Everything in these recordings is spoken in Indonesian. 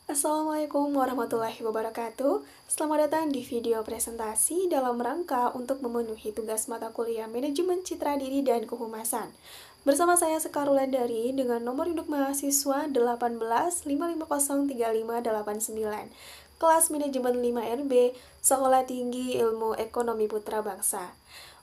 Assalamualaikum warahmatullahi wabarakatuh. Selamat datang di video presentasi dalam rangka untuk memenuhi tugas mata kuliah Manajemen Citra Diri dan Kehumasan. Bersama saya Sekar Wulandari dengan nomor induk mahasiswa 1855035589, kelas Manajemen 5RB, Sekolah Tinggi Ilmu Ekonomi Putra Bangsa.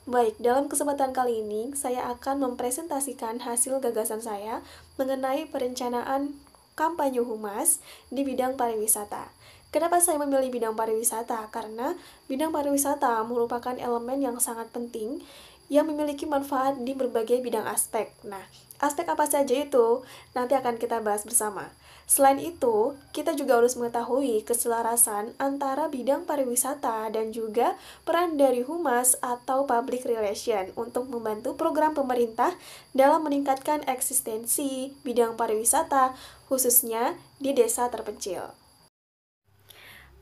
Baik, dalam kesempatan kali ini saya akan mempresentasikan hasil gagasan saya mengenai perencanaan kampanye humas di bidang pariwisata. Kenapa saya memilih bidang pariwisata? Karena bidang pariwisata merupakan elemen yang sangat penting yang memiliki manfaat di berbagai bidang aspek. Nah, aspek apa saja itu? Nanti akan kita bahas bersama. Selain itu, kita juga harus mengetahui keselarasan antara bidang pariwisata dan juga peran dari humas atau public relation untuk membantu program pemerintah dalam meningkatkan eksistensi bidang pariwisata, khususnya di desa terpencil.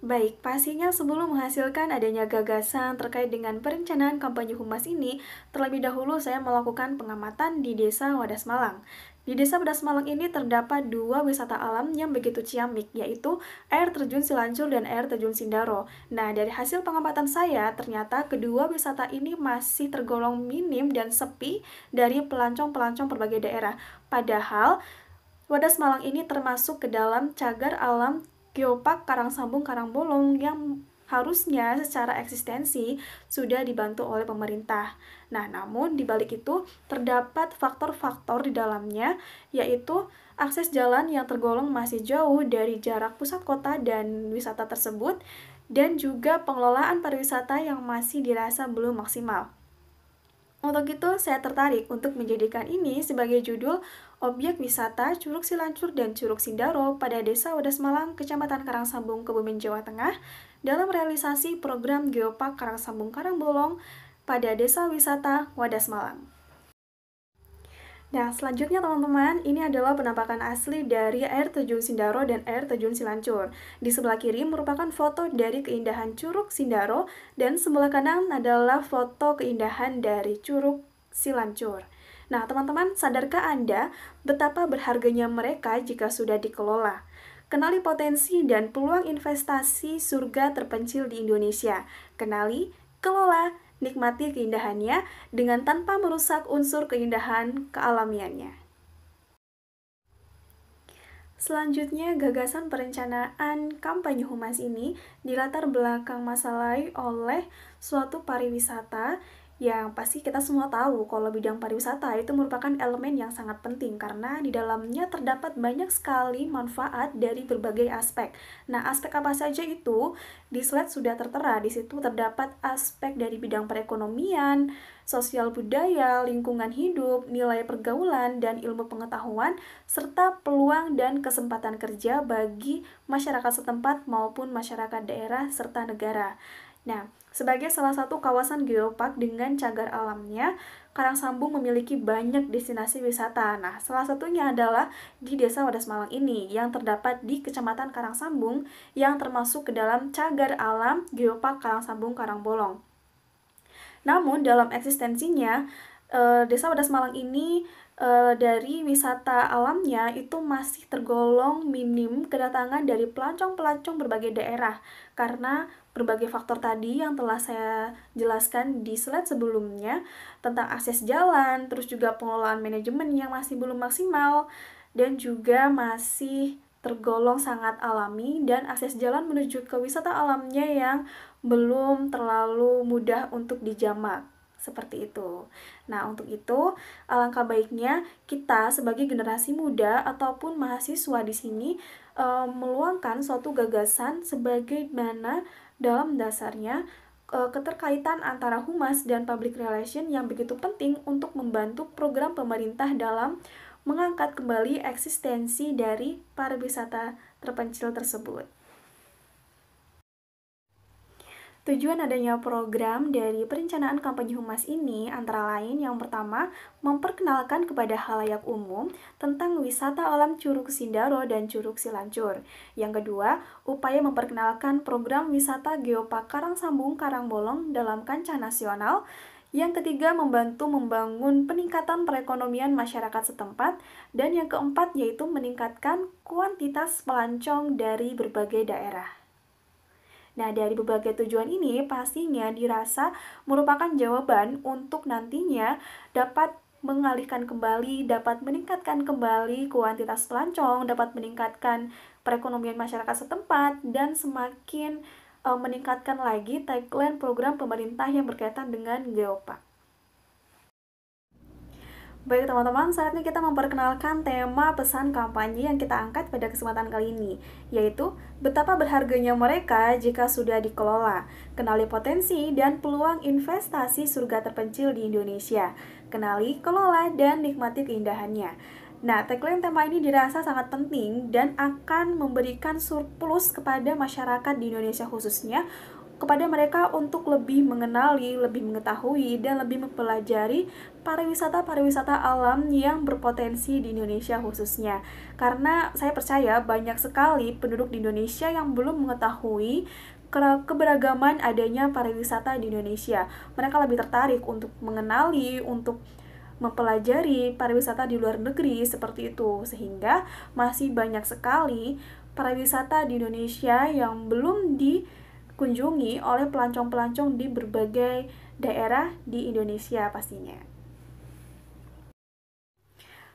Baik, pastinya sebelum menghasilkan adanya gagasan terkait dengan perencanaan kampanye humas ini, terlebih dahulu saya melakukan pengamatan di Desa Wadas Malang. Di Desa Wadas Malang ini terdapat dua wisata alam yang begitu ciamik, yaitu air terjun Silancur dan air terjun Sindaro. Nah, dari hasil pengamatan saya, ternyata kedua wisata ini masih tergolong minim dan sepi dari pelancong-pelancong berbagai daerah. Padahal, Wadas Malang ini termasuk ke dalam cagar alam Geopark Karangsambung Karangbolong yang harusnya secara eksistensi sudah dibantu oleh pemerintah. Nah, namun di balik itu terdapat faktor-faktor di dalamnya, yaitu akses jalan yang tergolong masih jauh dari jarak pusat kota dan wisata tersebut, dan juga pengelolaan pariwisata yang masih dirasa belum maksimal. Untuk itu, saya tertarik untuk menjadikan ini sebagai judul Objek Wisata Curug Silancur dan Curug Sindaro pada Desa Wadas Malang, Kecamatan Karangsambung, Kebumen, Jawa Tengah, dalam realisasi program Geopark Karangsambung Karangbolong pada Desa Wisata Wadas Malang. Nah, selanjutnya teman-teman, ini adalah penampakan asli dari air terjun Sindaro dan air terjun Silancur. Di sebelah kiri merupakan foto dari keindahan Curug Sindaro dan sebelah kanan adalah foto keindahan dari Curug Silancur. Nah, teman-teman, sadarkah Anda betapa berharganya mereka jika sudah dikelola? Kenali potensi dan peluang investasi surga terpencil di Indonesia. Kenali, kelola, nikmati keindahannya dengan tanpa merusak unsur keindahan kealamiannya. Selanjutnya, gagasan perencanaan kampanye humas ini dilatar belakang masalai oleh suatu pariwisata yang pasti kita semua tahu kalau bidang pariwisata itu merupakan elemen yang sangat penting karena di dalamnya terdapat banyak sekali manfaat dari berbagai aspek. Nah, aspek apa saja itu? Di slide sudah tertera, di situ terdapat aspek dari bidang perekonomian, sosial budaya, lingkungan hidup, nilai pergaulan, dan ilmu pengetahuan, serta peluang dan kesempatan kerja bagi masyarakat setempat maupun masyarakat daerah serta negara. Nah, sebagai salah satu kawasan geopark dengan cagar alamnya, Karangsambung memiliki banyak destinasi wisata. Nah, salah satunya adalah di Desa Wadas Malang ini yang terdapat di Kecamatan Karangsambung yang termasuk ke dalam cagar alam Geopark Karangsambung Karangbolong. Namun, dalam eksistensinya, Desa Wadas Malang ini dari wisata alamnya itu masih tergolong minim kedatangan dari pelancong-pelancong berbagai daerah karena berbagai faktor tadi yang telah saya jelaskan di slide sebelumnya tentang akses jalan, terus juga pengelolaan manajemen yang masih belum maksimal dan juga masih tergolong sangat alami dan akses jalan menuju ke wisata alamnya yang belum terlalu mudah untuk dijamak. Seperti itu. Nah, untuk itu, alangkah baiknya kita sebagai generasi muda ataupun mahasiswa di sini meluangkan suatu gagasan sebagaimana dalam dasarnya keterkaitan antara humas dan public relation yang begitu penting untuk membantu program pemerintah dalam mengangkat kembali eksistensi dari pariwisata terpencil tersebut. Tujuan adanya program dari perencanaan kampanye humas ini antara lain yang pertama, memperkenalkan kepada khalayak umum tentang wisata alam Curug Sindaro dan Curug Silancur. Yang kedua, upaya memperkenalkan program wisata Geopark Karangsambung Karangbolong dalam kancah nasional. Yang ketiga, membantu membangun peningkatan perekonomian masyarakat setempat. Dan yang keempat, yaitu meningkatkan kuantitas pelancong dari berbagai daerah. Nah, dari berbagai tujuan ini pastinya dirasa merupakan jawaban untuk nantinya dapat mengalihkan kembali, dapat meningkatkan kembali kuantitas pelancong, dapat meningkatkan perekonomian masyarakat setempat, dan semakin meningkatkan lagi tagline program pemerintah yang berkaitan dengan Geopark. Baik teman-teman, saatnya kita memperkenalkan tema pesan kampanye yang kita angkat pada kesempatan kali ini, yaitu betapa berharganya mereka jika sudah dikelola. Kenali potensi dan peluang investasi surga terpencil di Indonesia. Kenali, kelola, dan nikmati keindahannya. Nah, tagline tema ini dirasa sangat penting dan akan memberikan surplus kepada masyarakat di Indonesia khususnya, kepada mereka untuk lebih mengenali, lebih mengetahui, dan lebih mempelajari pariwisata alam yang berpotensi di Indonesia khususnya. Karena saya percaya banyak sekali penduduk di Indonesia yang belum mengetahui keberagaman adanya pariwisata di Indonesia. Mereka lebih tertarik untuk mengenali, untuk mempelajari pariwisata di luar negeri seperti itu, sehingga masih banyak sekali pariwisata di Indonesia yang belum dikunjungi oleh pelancong-pelancong di berbagai daerah di Indonesia pastinya.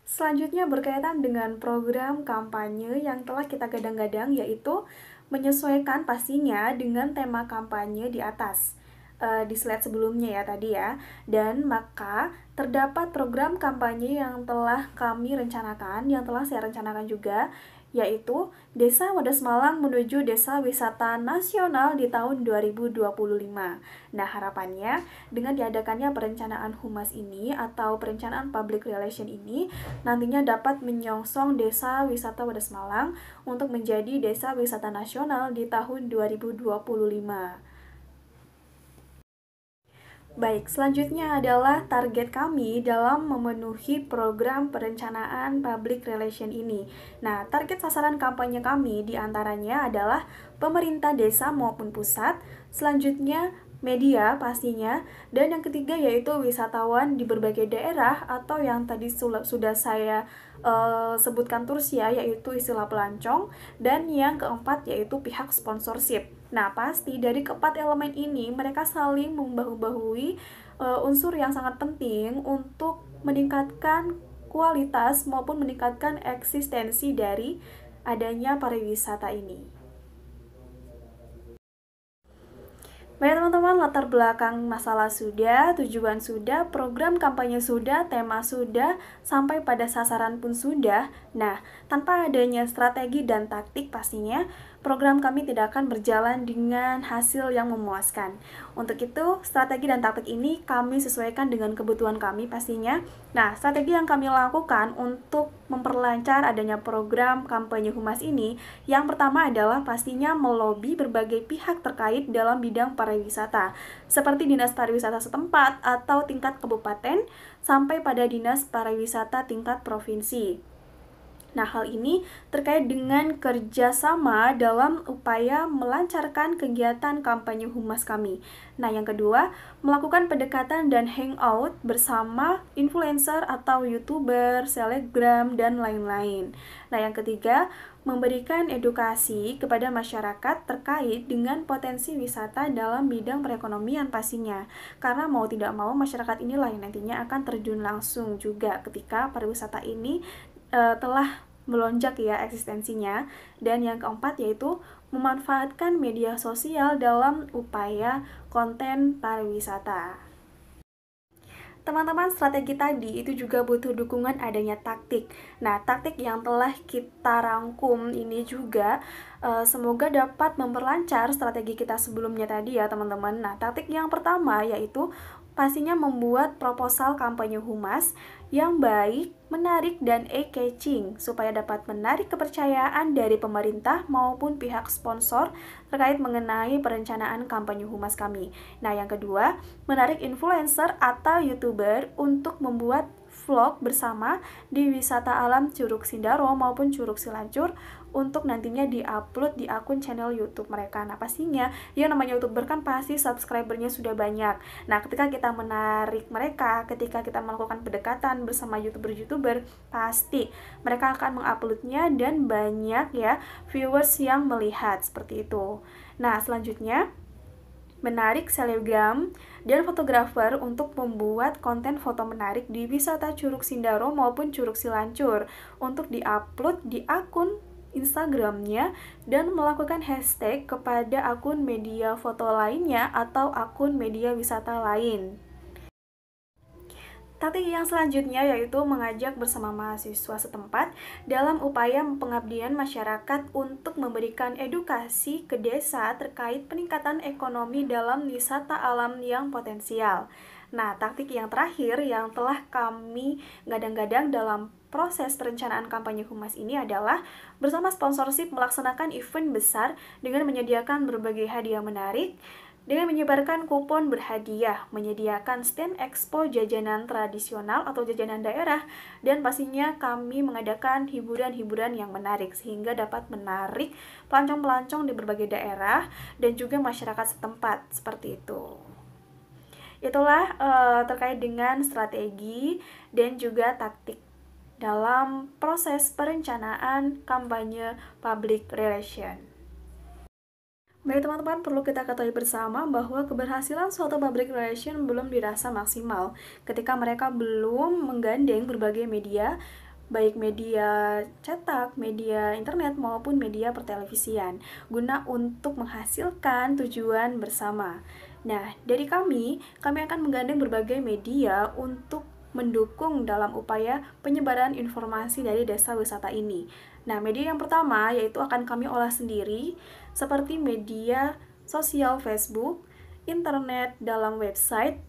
Selanjutnya berkaitan dengan program kampanye yang telah kita gadang-gadang, yaitu menyesuaikan pastinya dengan tema kampanye di atas. Di slide sebelumnya ya tadi ya. Dan maka terdapat program kampanye yang telah kami rencanakan, yang telah saya rencanakan juga, yaitu Desa Wadas Malang menuju Desa Wisata Nasional di tahun 2025. Nah, harapannya dengan diadakannya perencanaan humas ini atau perencanaan public relation ini nantinya dapat menyongsong Desa Wisata Wadas Malang untuk menjadi Desa Wisata Nasional di tahun 2025. Baik, selanjutnya adalah target kami dalam memenuhi program perencanaan public relation ini. Nah, target sasaran kampanye kami diantaranya adalah pemerintah desa maupun pusat, selanjutnya media pastinya, dan yang ketiga yaitu wisatawan di berbagai daerah atau yang tadi sudah saya sebutkan terus ya, yaitu istilah pelancong, dan yang keempat yaitu pihak sponsorship. Nah, pasti dari keempat elemen ini mereka saling membahu-bahui unsur yang sangat penting untuk meningkatkan kualitas maupun meningkatkan eksistensi dari adanya pariwisata ini. Baik teman-teman, latar belakang masalah sudah, tujuan sudah, program kampanye sudah, tema sudah, sampai pada sasaran pun sudah. Nah, tanpa adanya strategi dan taktik pastinya, program kami tidak akan berjalan dengan hasil yang memuaskan. Untuk itu, strategi dan taktik ini kami sesuaikan dengan kebutuhan kami pastinya. Nah, strategi yang kami lakukan untuk memperlancar adanya program kampanye humas ini, yang pertama adalah pastinya melobi berbagai pihak terkait dalam bidang pariwisata, seperti Dinas Pariwisata setempat atau tingkat kabupaten, sampai pada Dinas Pariwisata tingkat provinsi. Nah, hal ini terkait dengan kerjasama dalam upaya melancarkan kegiatan kampanye humas kami. Nah, yang kedua, melakukan pendekatan dan hangout bersama influencer atau YouTuber, selebgram, dan lain-lain. Nah, yang ketiga, memberikan edukasi kepada masyarakat terkait dengan potensi wisata dalam bidang perekonomian pastinya. Karena mau tidak mau masyarakat inilah yang nantinya akan terjun langsung juga ketika pariwisata ini telah melonjak ya eksistensinya. Dan yang keempat yaitu memanfaatkan media sosial dalam upaya konten pariwisata. Teman-teman, strategi tadi itu juga butuh dukungan adanya taktik. Nah, taktik yang telah kita rangkum ini juga semoga dapat memperlancar strategi kita sebelumnya tadi ya teman-teman. Nah, taktik yang pertama yaitu pastinya membuat proposal kampanye humas yang baik, menarik, dan eye-catching supaya dapat menarik kepercayaan dari pemerintah maupun pihak sponsor terkait mengenai perencanaan kampanye humas kami. Nah, yang kedua, menarik influencer atau YouTuber untuk membuat vlog bersama di wisata alam Curug Sindaro maupun Curug Silancur untuk nantinya di-upload di akun channel YouTube mereka. Nah, pastinya yang namanya YouTuber kan pasti subscribernya sudah banyak. Nah, ketika kita menarik mereka, ketika kita melakukan pendekatan bersama YouTuber-YouTuber, pasti mereka akan menguploadnya dan banyak ya viewers yang melihat seperti itu. Nah, selanjutnya menarik selebgram dan fotografer untuk membuat konten foto menarik di wisata Curug Sindaro maupun Curug Silancur untuk di-upload di akun Instagramnya dan melakukan hashtag kepada akun media foto lainnya atau akun media wisata lain. Taktik yang selanjutnya yaitu mengajak bersama mahasiswa setempat dalam upaya pengabdian masyarakat untuk memberikan edukasi ke desa terkait peningkatan ekonomi dalam wisata alam yang potensial. Nah, taktik yang terakhir yang telah kami gadang-gadang dalam proses perencanaan kampanye humas ini adalah bersama sponsorship melaksanakan event besar dengan menyediakan berbagai hadiah menarik, dengan menyebarkan kupon berhadiah, menyediakan stand expo jajanan tradisional atau jajanan daerah, dan pastinya kami mengadakan hiburan-hiburan yang menarik sehingga dapat menarik pelancong-pelancong di berbagai daerah dan juga masyarakat setempat, seperti itu. Itulah terkait dengan strategi dan juga taktik dalam proses perencanaan kampanye public relation. Baik teman-teman, perlu kita ketahui bersama bahwa keberhasilan suatu public relation belum dirasa maksimal ketika mereka belum menggandeng berbagai media, baik media cetak, media internet, maupun media pertelevisian, guna untuk menghasilkan tujuan bersama. Nah, dari kami akan menggandeng berbagai media untuk mendukung dalam upaya penyebaran informasi dari desa wisata ini. Nah, media yang pertama yaitu akan kami olah sendiri, seperti media sosial Facebook, internet dalam website,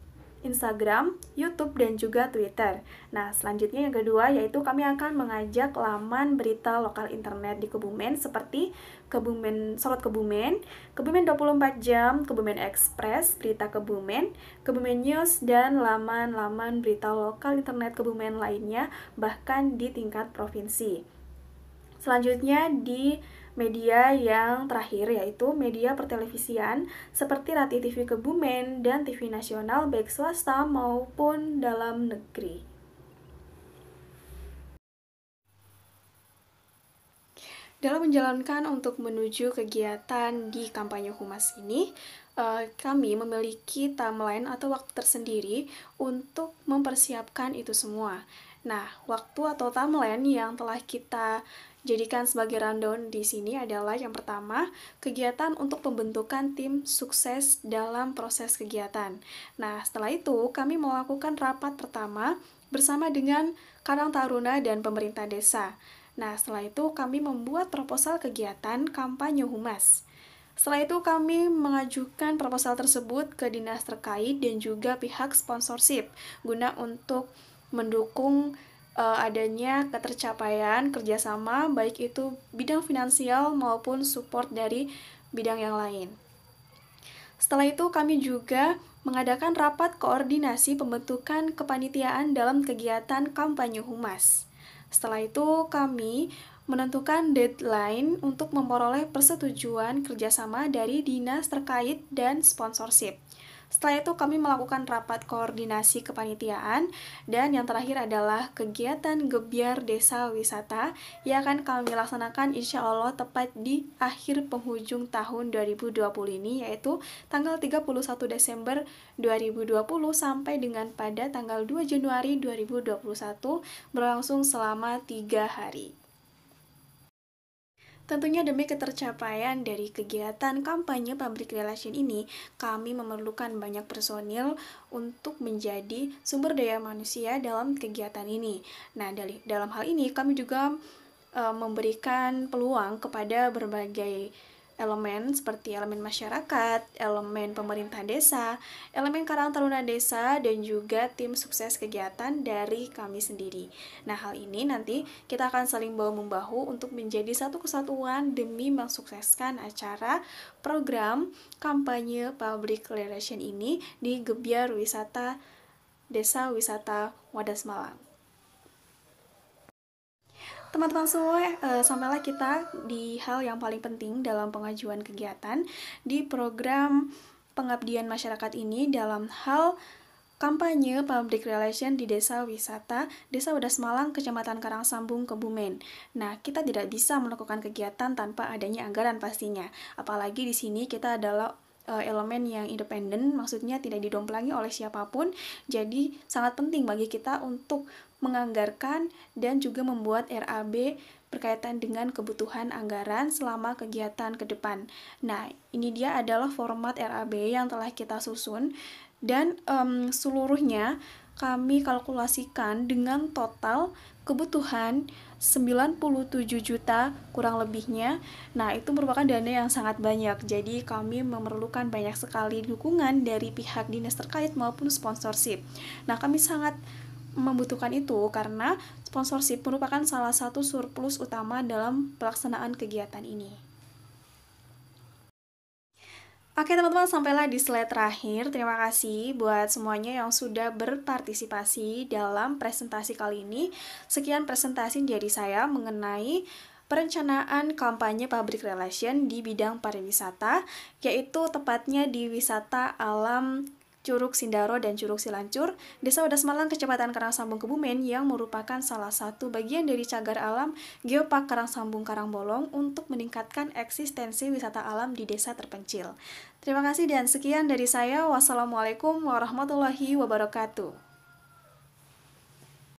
Instagram, YouTube, dan juga Twitter. Nah, selanjutnya yang kedua yaitu kami akan mengajak laman berita lokal internet di Kebumen seperti Kebumen Sorot Kebumen, Kebumen 24 Jam, Kebumen Express, Berita Kebumen, Kebumen News, dan laman-laman berita lokal internet Kebumen lainnya, bahkan di tingkat provinsi. Selanjutnya di media yang terakhir yaitu media pertelevisian seperti Rati TV Kebumen dan TV nasional baik swasta maupun dalam negeri. Dalam menjalankan untuk menuju kegiatan di kampanye humas ini, kami memiliki timeline atau waktu tersendiri untuk mempersiapkan itu semua. Nah, waktu atau timeline yang telah kita jadikan sebagai rundown di sini adalah yang pertama, kegiatan untuk pembentukan tim sukses dalam proses kegiatan. Nah, setelah itu kami melakukan rapat pertama bersama dengan Karang Taruna dan pemerintah desa. Nah, setelah itu kami membuat proposal kegiatan kampanye humas. Setelah itu kami mengajukan proposal tersebut ke dinas terkait dan juga pihak sponsorship guna untuk mendukung adanya ketercapaian kerjasama baik itu bidang finansial maupun support dari bidang yang lain. Setelah itu kami juga mengadakan rapat koordinasi pembentukan kepanitiaan dalam kegiatan kampanye humas. Setelah itu kami menentukan deadline untuk memperoleh persetujuan kerjasama dari dinas terkait dan sponsorship. Setelah itu kami melakukan rapat koordinasi kepanitiaan dan yang terakhir adalah kegiatan Gebyar Desa Wisata yang akan kami laksanakan insya Allah tepat di akhir penghujung tahun 2020 ini yaitu tanggal 31 Desember 2020 sampai dengan pada tanggal 2 Januari 2021 berlangsung selama 3 hari. Tentunya demi ketercapaian dari kegiatan kampanye public relation ini, kami memerlukan banyak personil untuk menjadi sumber daya manusia dalam kegiatan ini. Nah, dalam hal ini kami juga memberikan peluang kepada berbagai elemen seperti elemen masyarakat, elemen pemerintah desa, elemen Karang Taruna desa, dan juga tim sukses kegiatan dari kami sendiri. Nah, hal ini nanti kita akan saling bahu-membahu untuk menjadi satu kesatuan demi mensukseskan acara program kampanye public relation ini di Gebyar Wisata Desa Wisata Wadas Malang. Teman-teman semua, sampailah kita di hal yang paling penting dalam pengajuan kegiatan di program pengabdian masyarakat ini dalam hal kampanye public relation di Desa Wisata Desa Wadas Malang, Kecamatan Karangsambung, Kebumen. Nah, kita tidak bisa melakukan kegiatan tanpa adanya anggaran pastinya. Apalagi di sini kita adalah elemen yang independen, maksudnya tidak didomplangi oleh siapapun. Jadi, sangat penting bagi kita untuk menganggarkan dan juga membuat RAB berkaitan dengan kebutuhan anggaran selama kegiatan ke depan. Nah, ini dia adalah format RAB yang telah kita susun dan seluruhnya kami kalkulasikan dengan total kebutuhan 97 juta kurang lebihnya. Nah, itu merupakan dana yang sangat banyak. Jadi, kami memerlukan banyak sekali dukungan dari pihak dinas terkait maupun sponsorship. Nah, kami sangat membutuhkan itu karena sponsorship merupakan salah satu surplus utama dalam pelaksanaan kegiatan ini. Oke teman-teman, sampailah di slide terakhir. Terima kasih buat semuanya yang sudah berpartisipasi dalam presentasi kali ini. Sekian presentasi dari saya mengenai perencanaan kampanye public relation di bidang pariwisata, yaitu tepatnya di wisata alam Curug Sindaro dan Curug Silancur, Desa Wadas Malang, Kecamatan Karangsambung, Kebumen, yang merupakan salah satu bagian dari cagar alam Geopark Karangsambung Karangbolong untuk meningkatkan eksistensi wisata alam di desa terpencil. Terima kasih dan sekian dari saya. Wassalamualaikum warahmatullahi wabarakatuh.